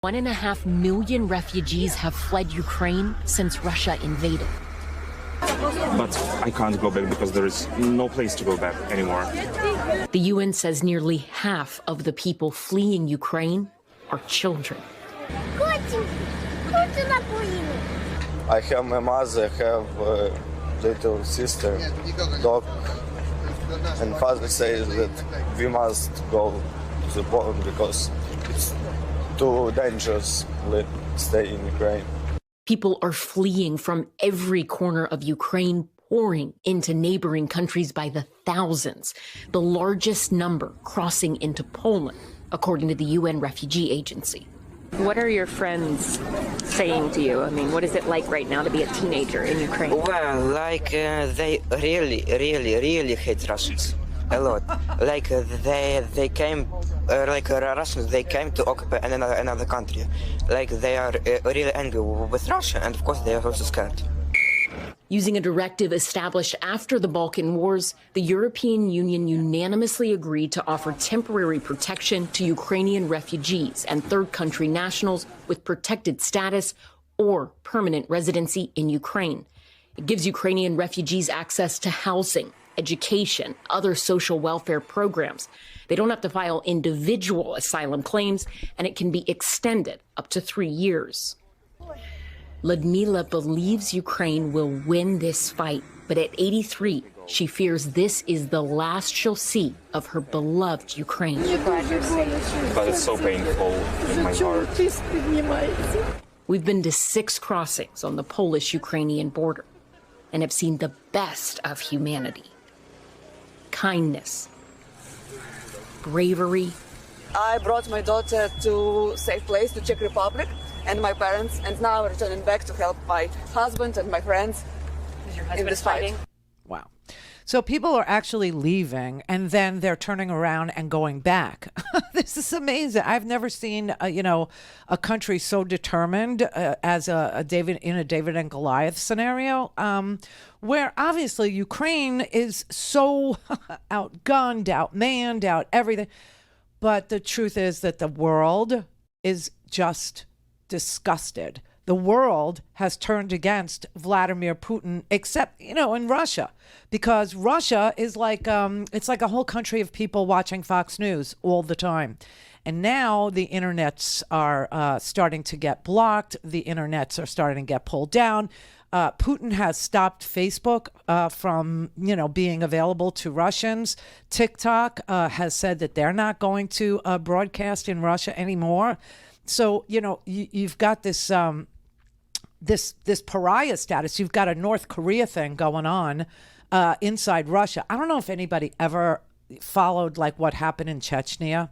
1.5 million refugees have fled Ukraine since Russia invaded. But I can't go back because there is no place to go back anymore. The UN says nearly half of the people fleeing Ukraine are children. I have my mother, I have a little sister, dog, and father says that we must go to the Poland because it's too dangerous to stay in Ukraine. People are fleeing from every corner of Ukraine, pouring into neighboring countries by the thousands, the largest number crossing into Poland, according to the UN Refugee Agency. What are your friends saying to you? I mean, what is it like right now to be a teenager in Ukraine? Well, they really hate Russians a lot. They came, Russians, they came to occupy another country. They are really angry with Russia, and of course they are also scared. Using a directive established after the Balkan Wars, the European Union unanimously agreed to offer temporary protection to Ukrainian refugees and third country nationals with protected status or permanent residency in Ukraine. It gives Ukrainian refugees access to housing, education, other social welfare programs. They don't have to file individual asylum claims, and it can be extended up to 3 years. Ludmila believes Ukraine will win this fight, but at 83, she fears this is the last she'll see of her beloved Ukraine. But it's so painful in my heart. We've been to 6 crossings on the Polish-Ukrainian border and have seen the best of humanity. Kindness, bravery. I brought my daughter to a safe place, to Czech Republic, and my parents, and now I'm returning back to help my husband and my friends in this fight. Wow. So people are actually leaving and then they're turning around and going back. This is amazing. I've never seen, a country so determined as a David and Goliath scenario, where obviously Ukraine is so outgunned, outmanned, out everything. But the truth is that the world is just disgusted. The world has turned against Vladimir Putin, except, in Russia, because Russia is it's like a whole country of people watching Fox News all the time. And now the internets are starting to get blocked. The internets are starting to get pulled down. Putin has stopped Facebook from, being available to Russians. TikTok has said that they're not going to broadcast in Russia anymore. So, you've got this this pariah status. You've got a North Korea thing going on inside Russia. I don't know if anybody ever followed what happened in Chechnya.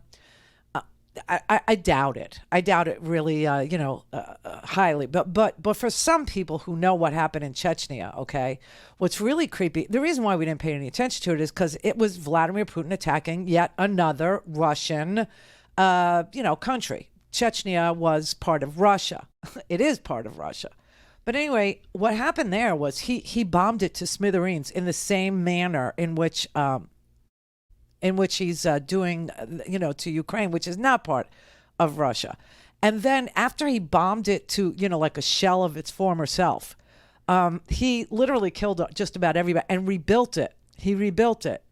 I doubt it. I doubt it really, highly. But for some people who know what happened in Chechnya, okay, what's really creepy, the reason why we didn't pay any attention to it is because it was Vladimir Putin attacking yet another Russian, country. Chechnya was part of Russia. It is part of Russia. But anyway, what happened there was he bombed it to smithereens in the same manner in which he's doing, to Ukraine, which is not part of Russia. And then after he bombed it to, like a shell of its former self, he literally killed just about everybody and rebuilt it. He rebuilt it.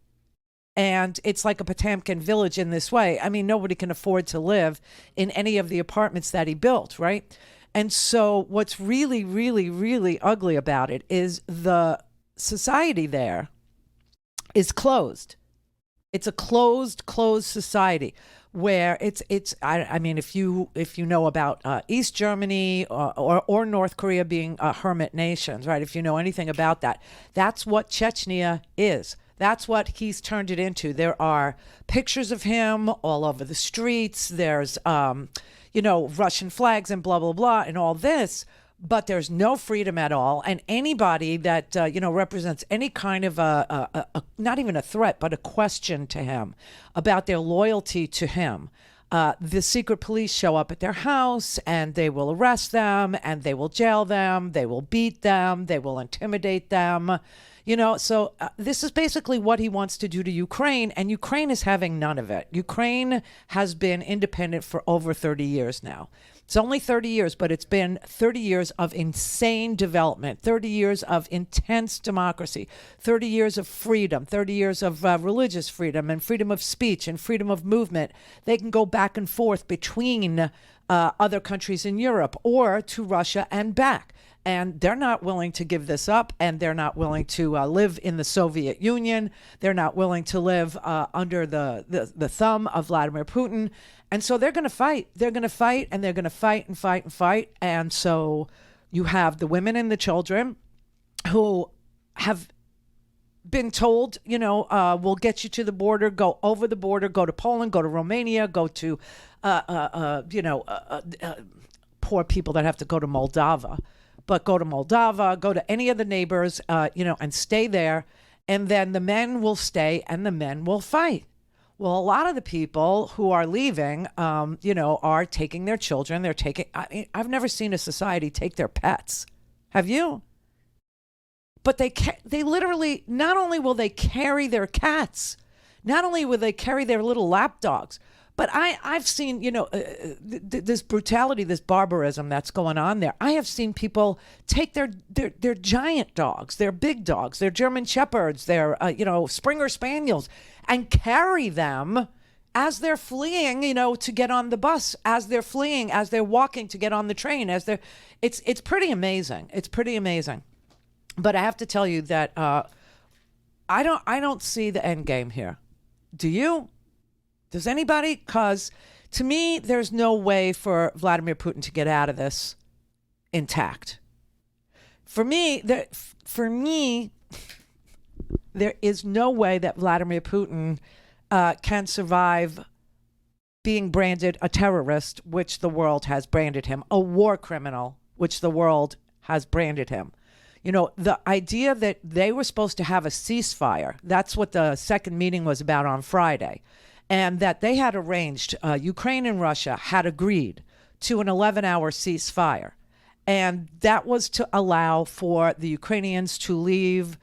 And it's like a Potemkin village in this way. I mean, nobody can afford to live in any of the apartments that he built, right? And so what's really, really, really ugly about it is the society there is closed. It's a closed society where I mean, if you know about East Germany or North Korea being hermit nations, right? If you know anything about that, that's what Chechnya is. That's what he's turned it into. There are pictures of him all over the streets. There's, Russian flags and blah, blah, blah, and all this. But there's no freedom at all. And anybody that, represents any kind of not even a threat, but a question to him about their loyalty to him, the secret police show up at their house and they will arrest them and they will jail them. They will beat them. They will intimidate them. So this is basically what he wants to do to Ukraine, and Ukraine is having none of it. Ukraine has been independent for over 30 years now. It's only 30 years, but it's been 30 years of insane development, 30 years of intense democracy, 30 years of freedom, 30 years of religious freedom and freedom of speech and freedom of movement. They can go back and forth between other countries in Europe or to Russia and back. And they're not willing to give this up, and they're not willing to live in the Soviet Union. They're not willing to live under the thumb of Vladimir Putin. And so they're going to fight. They're going to fight, and they're going to fight and fight and fight. And so you have the women and the children who have been told, we'll get you to the border, go over the border, go to Poland, go to Romania, go to, poor people that have to go to Moldova. But go to Moldova, go to any of the neighbors, and stay there. And then the men will stay and the men will fight. Well, a lot of the people who are leaving, are taking their children. I've never seen a society take their pets. Have you? But they literally, not only will they carry their cats, not only will they carry their little lap dogs, but I've seen, this brutality, this barbarism that's going on there. I have seen people take their giant dogs, their big dogs, their German Shepherds, their, Springer Spaniels, and carry them as they're fleeing, to get on the bus, as they're fleeing, as they're walking to get on the train, it's pretty amazing. It's pretty amazing. But I have to tell you that I don't see the end game here. Do you? Does anybody? Because to me, there's no way for Vladimir Putin to get out of this intact. For me, there is no way that Vladimir Putin can survive being branded a terrorist, which the world has branded him, a war criminal, which the world has branded him. The idea that they were supposed to have a ceasefire, that's what the second meeting was about on Friday. And that they had arranged, Ukraine and Russia had agreed to an 11-hour ceasefire. And that was to allow for the Ukrainians to leave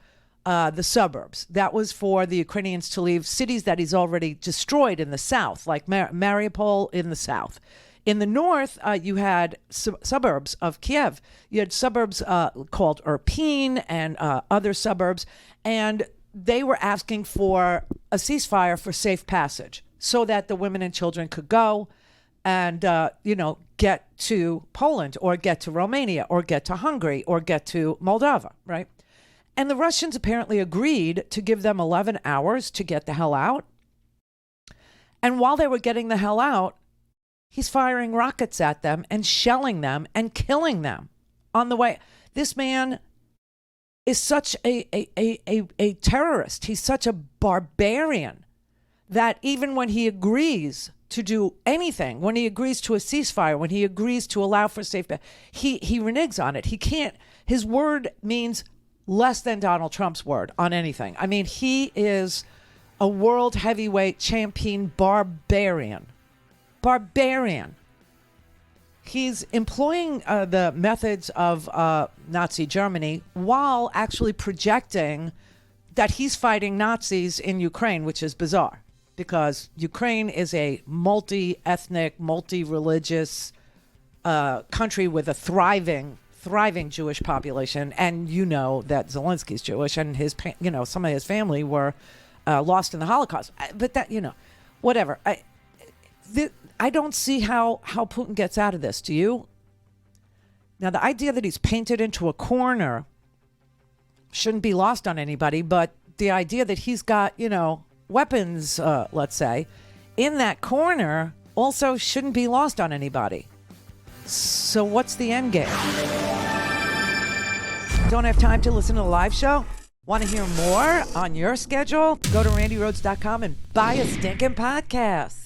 the suburbs. That was for the Ukrainians to leave cities that he's already destroyed in the south, like Mariupol in the south. In the north, you had suburbs of Kiev. You had suburbs called Irpin and other suburbs. And they were asking for a ceasefire for safe passage so that the women and children could go and, get to Poland or get to Romania or get to Hungary or get to Moldova, right? And the Russians apparently agreed to give them 11 hours to get the hell out. And while they were getting the hell out, he's firing rockets at them and shelling them and killing them on the way. This man is such a terrorist. He's such a barbarian that even when he agrees to do anything, when he agrees to a ceasefire, when he agrees to allow for safe, he reneges on it. He can't. His word means less than Donald Trump's word on anything. I mean, he is a world heavyweight champion barbarian. He's employing the methods of Nazi Germany while actually projecting that he's fighting Nazis in Ukraine, which is bizarre because Ukraine is a multi-ethnic, multi-religious country with a thriving Jewish population. And you know that Zelensky's Jewish and some of his family were lost in the Holocaust. But that, whatever. I don't see how Putin gets out of this. Do you? Now, the idea that he's painted into a corner shouldn't be lost on anybody, but the idea that he's got, weapons, let's say, in that corner also shouldn't be lost on anybody. So what's the end game? Don't have time to listen to the live show? Want to hear more on your schedule? Go to randyrhodes.com and buy a stinking podcast.